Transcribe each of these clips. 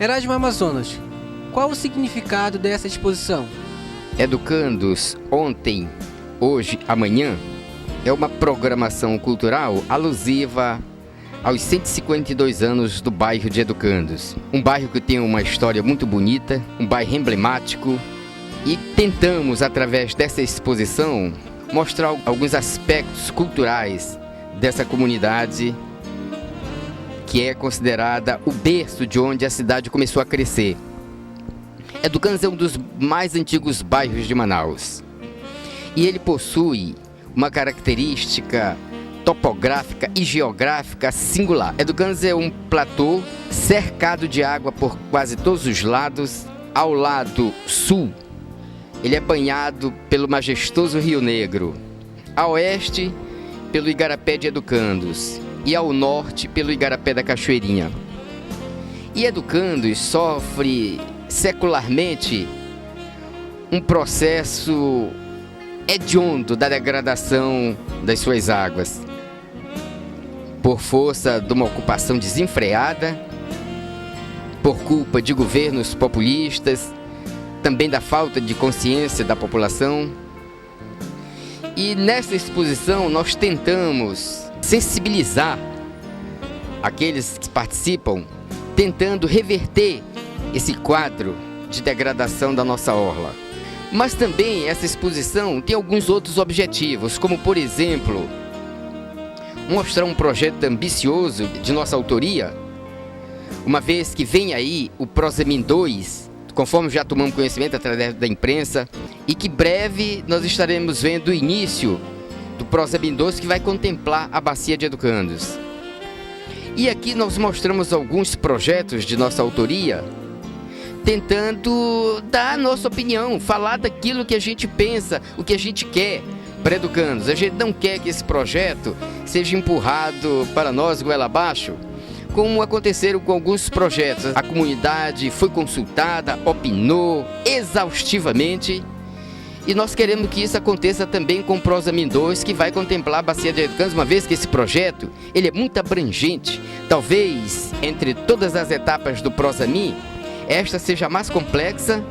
Erasmo Amazonas, qual o significado dessa exposição? Educandos Ontem, Hoje, Amanhã é uma programação cultural alusiva aos 152 anos do bairro de Educandos. Um bairro que tem uma história muito bonita, um bairro emblemático, e tentamos, através dessa exposição, mostrar alguns aspectos culturais dessa comunidade que é considerada o berço de onde a cidade começou a crescer. Educandos é um dos mais antigos bairros de Manaus e ele possui uma característica topográfica e geográfica singular. Educandos é um platô cercado de água por quase todos os lados. Ao lado sul, ele é banhado pelo majestoso Rio Negro. A oeste, pelo Igarapé de Educandos, e ao norte, pelo Igarapé da Cachoeirinha. E Educandos sofre secularmente um processo hediondo da degradação das suas águas, por força de uma ocupação desenfreada, por culpa de governos populistas, também da falta de consciência da população. E nessa exposição nós tentamos sensibilizar aqueles que participam, tentando reverter esse quadro de degradação da nossa orla. Mas também essa exposição tem alguns outros objetivos, como por exemplo, mostrar um projeto ambicioso de nossa autoria, uma vez que vem aí o Prosemin 2, conforme já tomamos conhecimento através da imprensa, e que breve nós estaremos vendo o início do Prosemin 2, que vai contemplar a Bacia de Educandos. E aqui nós mostramos alguns projetos de nossa autoria, tentando dar a nossa opinião, falar daquilo que a gente pensa, o que a gente quer para Educandos. A gente não quer que esse projeto seja empurrado para nós goela abaixo, como aconteceram com alguns projetos. A comunidade foi consultada, opinou exaustivamente, e nós queremos que isso aconteça também com o Prosemin 2, que vai contemplar a Bacia de Educandos, uma vez que esse projeto ele é muito abrangente. Talvez, entre todas as etapas do Prosemin, esta seja mais complexa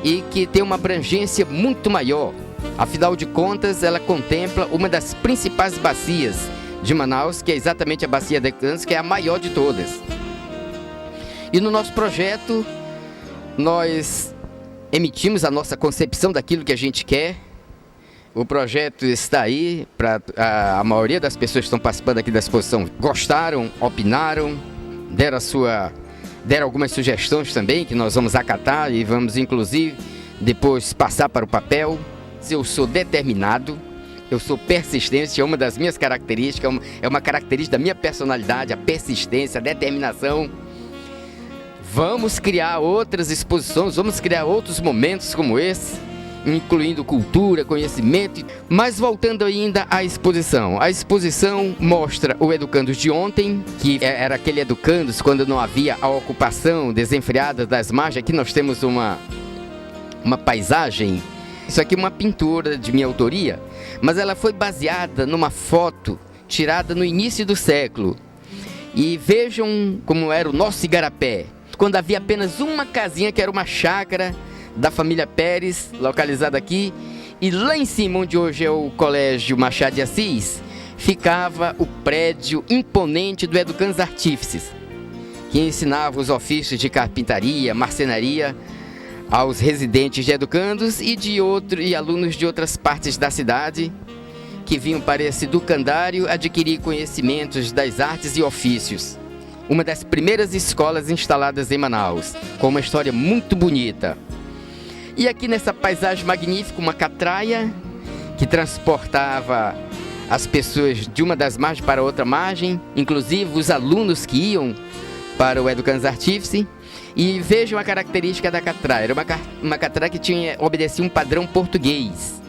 e que tem uma abrangência muito maior. Afinal de contas, ela contempla uma das principais bacias de Manaus, que é exatamente a Bacia de Educandos, que é a maior de todas. E no nosso projeto, nós emitimos a nossa concepção daquilo que a gente quer. O projeto está aí, a maioria das pessoas que estão participando aqui da exposição gostaram, opinaram, deram algumas sugestões também, que nós vamos acatar e vamos inclusive depois passar para o papel. Eu sou determinado, eu sou persistente, é uma das minhas características, é uma característica da minha personalidade, a persistência, a determinação. Vamos criar outras exposições, vamos criar outros momentos como esse, incluindo cultura, conhecimento. Mas voltando ainda à exposição. A exposição mostra o Educandos de ontem, que era aquele Educandos quando não havia a ocupação desenfreada das margens. Aqui nós temos uma paisagem. Isso aqui é uma pintura de minha autoria, mas ela foi baseada numa foto tirada no início do século. E vejam como era o nosso Igarapé, quando havia apenas uma casinha, que era uma chácara da família Pérez, localizada aqui, e lá em cima, onde hoje é o Colégio Machado de Assis, ficava o prédio imponente do Educandos Artífices, que ensinava os ofícios de carpintaria, marcenaria aos residentes de Educandos e alunos de outras partes da cidade, que vinham para esse educandário adquirir conhecimentos das artes e ofícios. Uma das primeiras escolas instaladas em Manaus, com uma história muito bonita. E aqui nessa paisagem magnífica, uma catraia que transportava as pessoas de uma das margens para outra margem, inclusive os alunos que iam para o Educandos Artífice. E vejam a característica da catraia. Era uma catraia que obedecia um padrão português.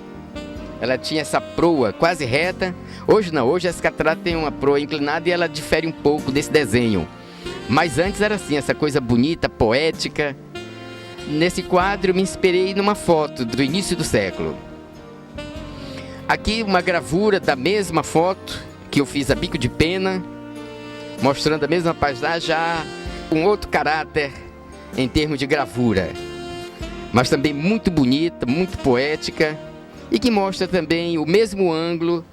Ela tinha essa proa quase reta. Hoje não, hoje essa catraia tem uma proa inclinada e ela difere um pouco desse desenho. Mas antes era assim, essa coisa bonita, poética. Nesse quadro eu me inspirei numa foto do início do século. Aqui uma gravura da mesma foto que eu fiz a bico de pena, mostrando a mesma paisagem, já com outro caráter em termos de gravura, mas também muito bonita, muito poética, e que mostra também o mesmo ângulo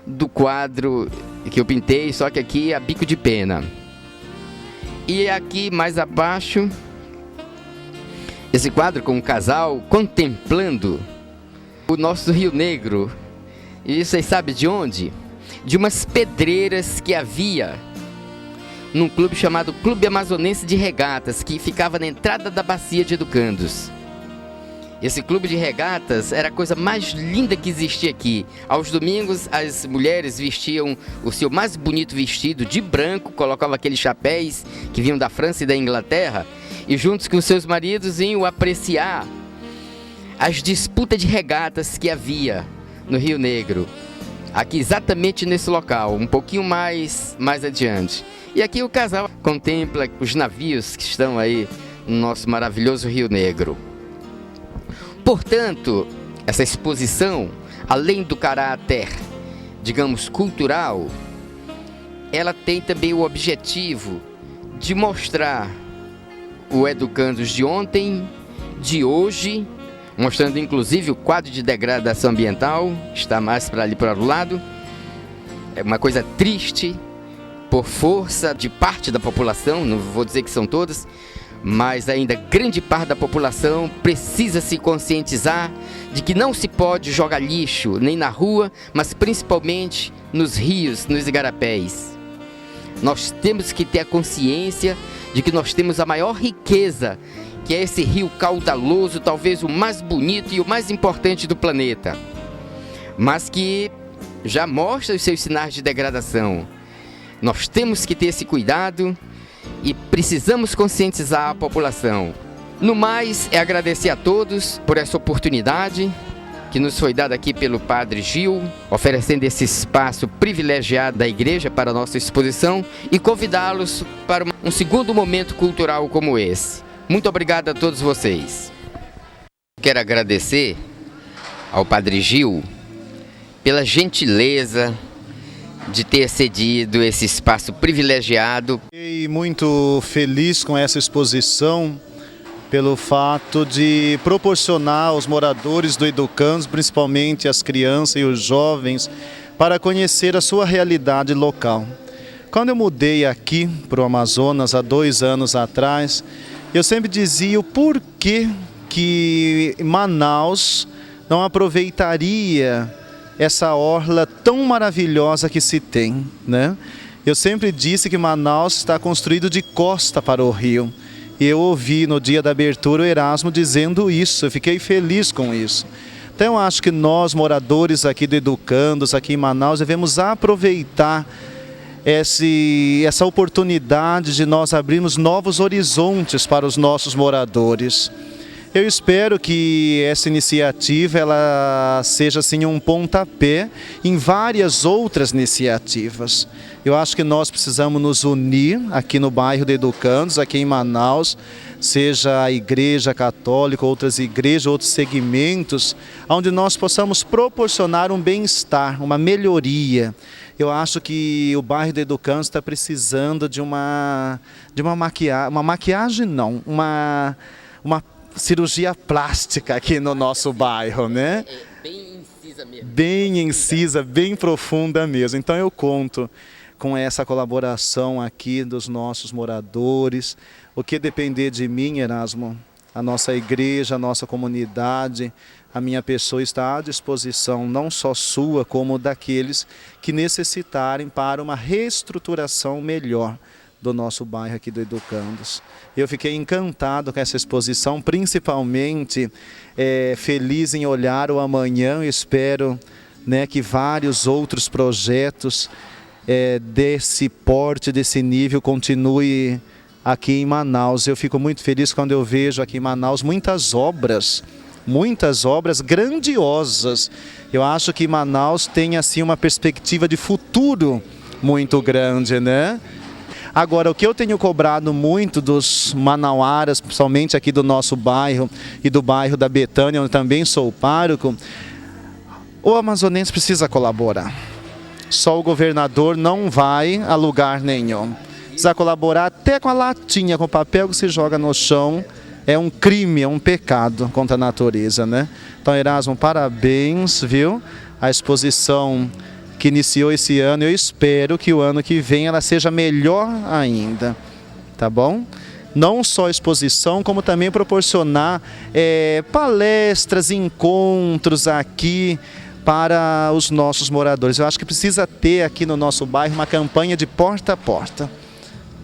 do quadro que eu pintei, só que aqui a bico de pena. E aqui mais abaixo, esse quadro com um casal contemplando o nosso Rio Negro. E vocês sabem de onde? De umas pedreiras que havia num clube chamado Clube Amazonense de Regatas, que ficava na entrada da Bacia de Educandos. Esse clube de regatas era a coisa mais linda que existia aqui. Aos domingos, as mulheres vestiam o seu mais bonito vestido de branco, colocavam aqueles chapéus que vinham da França e da Inglaterra, e juntos com seus maridos iam apreciar as disputas de regatas que havia no Rio Negro. Aqui exatamente nesse local, um pouquinho mais adiante. E aqui o casal contempla os navios que estão aí no nosso maravilhoso Rio Negro. Portanto, essa exposição, além do caráter, digamos, cultural, ela tem também o objetivo de mostrar o Educandos de ontem, de hoje, mostrando inclusive o quadro de degradação ambiental, está mais para ali para o lado. É uma coisa triste, por força de parte da população, não vou dizer que são todas, mas ainda grande parte da população precisa se conscientizar de que não se pode jogar lixo nem na rua, mas principalmente nos rios, nos igarapés. Nós temos que ter a consciência de que nós temos a maior riqueza, que é esse rio caudaloso, talvez o mais bonito e o mais importante do planeta, mas que já mostra os seus sinais de degradação. Nós temos que ter esse cuidado e precisamos conscientizar a população. No mais, é agradecer a todos por essa oportunidade que nos foi dada aqui pelo Padre Gil, oferecendo esse espaço privilegiado da igreja para a nossa exposição, e convidá-los para um segundo momento cultural como esse. Muito obrigado a todos vocês. Quero agradecer ao Padre Gil pela gentileza de ter cedido esse espaço privilegiado. Fiquei muito feliz com essa exposição, pelo fato de proporcionar aos moradores do Educandos, principalmente as crianças e os jovens, para conhecer a sua realidade local. Quando eu mudei aqui para o Amazonas há 2 anos atrás, eu sempre dizia o porquê que Manaus não aproveitaria essa orla tão maravilhosa que se tem, né? Eu sempre disse que Manaus está construído de costa para o rio. E eu ouvi no dia da abertura o Erasmo dizendo isso, eu fiquei feliz com isso. Então eu acho que nós, moradores aqui do Educandos, aqui em Manaus, devemos aproveitar essa oportunidade de nós abrirmos novos horizontes para os nossos moradores. Eu espero que essa iniciativa ela seja assim um pontapé em várias outras iniciativas. Eu acho que nós precisamos nos unir aqui no bairro de Educandos, aqui em Manaus, seja a Igreja Católica, outras igrejas, outros segmentos, onde nós possamos proporcionar um bem-estar, uma melhoria. Eu acho que o bairro de Educandos está precisando de uma maquiagem não, uma cirurgia plástica aqui no nosso bairro, né? Bem incisa mesmo. Bem incisa, bem profunda mesmo. Então eu conto com essa colaboração aqui dos nossos moradores. O que depender de mim, Erasmo, a nossa igreja, a nossa comunidade, a minha pessoa está à disposição, não só sua, como daqueles que necessitarem para uma reestruturação melhor do nosso bairro aqui do Educandos. Eu fiquei encantado com essa exposição, principalmente feliz em olhar o amanhã. Eu espero, né, que vários outros projetos desse porte, desse nível, continue aqui em Manaus. Eu fico muito feliz quando eu vejo aqui em Manaus muitas obras grandiosas. Eu acho que Manaus tem assim uma perspectiva de futuro muito grande, né? Agora, o que eu tenho cobrado muito dos manauaras, principalmente aqui do nosso bairro e do bairro da Betânia, onde também sou pároco, o amazonense precisa colaborar. Só o governador não vai a lugar nenhum. precisar colaborar até com a latinha, com o papel que se joga no chão, é um crime, é um pecado contra a natureza, né? Então, Erasmo, parabéns, viu? A exposição que iniciou esse ano, eu espero que o ano que vem ela seja melhor ainda, tá bom? Não só a exposição, como também proporcionar palestras, encontros aqui para os nossos moradores. Eu acho que precisa ter aqui no nosso bairro uma campanha de porta a porta.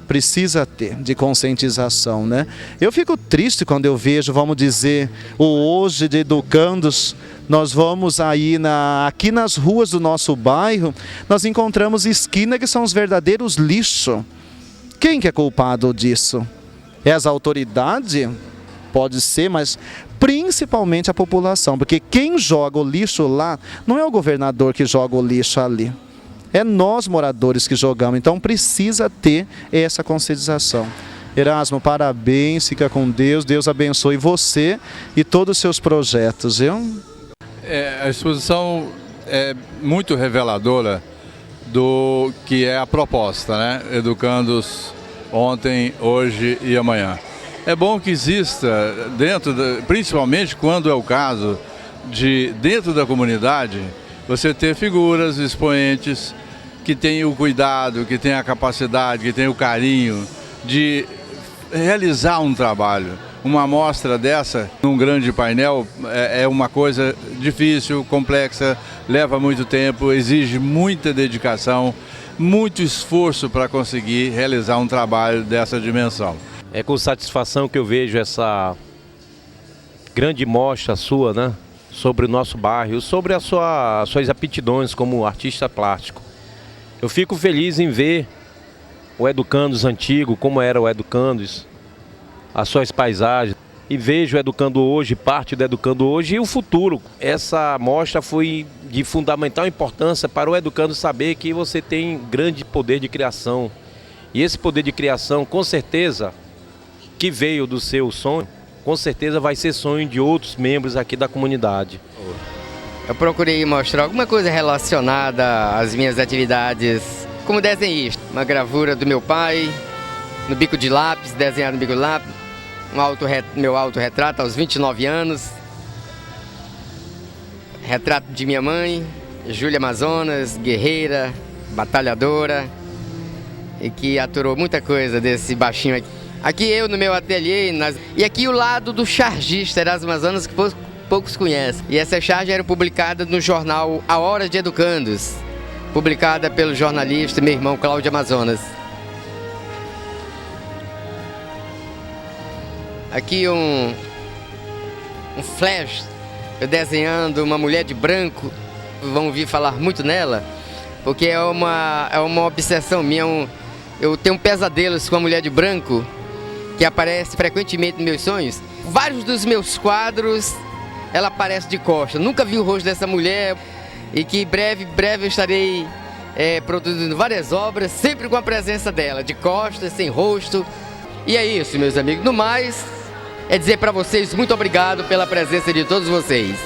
Precisa ter, de conscientização, né? Eu fico triste quando eu vejo, vamos dizer, o Hoje de Educandos. Nós vamos aí aqui nas ruas do nosso bairro, nós encontramos esquinas que são os verdadeiros lixos. Quem que é culpado disso? É as autoridades? Pode ser, mas principalmente a população, porque quem joga o lixo lá não é o governador que joga o lixo ali. É nós, moradores, que jogamos, então precisa ter essa conscientização. Erasmo, parabéns, fica com Deus, Deus abençoe você e todos os seus projetos, viu? A exposição é muito reveladora do que é a proposta, né? Educandos ontem, hoje e amanhã. É bom que exista, principalmente quando é o caso de, dentro da comunidade, você ter figuras, expoentes que tenham o cuidado, que tenham a capacidade, que tenham o carinho de realizar um trabalho. Uma amostra dessa, num grande painel, é uma coisa difícil, complexa, leva muito tempo, exige muita dedicação, muito esforço para conseguir realizar um trabalho dessa dimensão. É com satisfação que eu vejo essa grande mostra sua, né? Sobre o nosso bairro, sobre as suas aptidões como artista plástico. Eu fico feliz em ver o Educandos antigo, como era o Educandos, as suas paisagens, e vejo o Educando hoje, parte do Educando hoje e o futuro. Essa mostra foi de fundamental importância para o Educando saber que você tem grande poder de criação. E esse poder de criação, com certeza, que veio do seu sonho, com certeza vai ser sonho de outros membros aqui da comunidade. Eu procurei mostrar alguma coisa relacionada às minhas atividades como desenhista. Uma gravura do meu pai, no bico de lápis, desenhado no bico de lápis, meu autorretrato aos 29 anos, retrato de minha mãe, Júlia Amazonas, guerreira, batalhadora, e que aturou muita coisa desse baixinho aqui. Aqui eu no meu ateliê, e aqui o lado do chargista Erasmo Amazonas, que poucos conhecem. E essa charge era publicada no jornal A Hora de Educandos, publicada pelo jornalista meu irmão Cláudio Amazonas. Aqui um flash, eu desenhando uma mulher de branco, vão ouvir falar muito nela, porque é uma obsessão minha, eu tenho pesadelos com a mulher de branco, que aparece frequentemente nos meus sonhos. Vários dos meus quadros, ela aparece de costas. Nunca vi o rosto dessa mulher, e que breve eu estarei produzindo várias obras, sempre com a presença dela, de costas, sem rosto. E é isso, meus amigos. No mais, é dizer para vocês muito obrigado pela presença de todos vocês.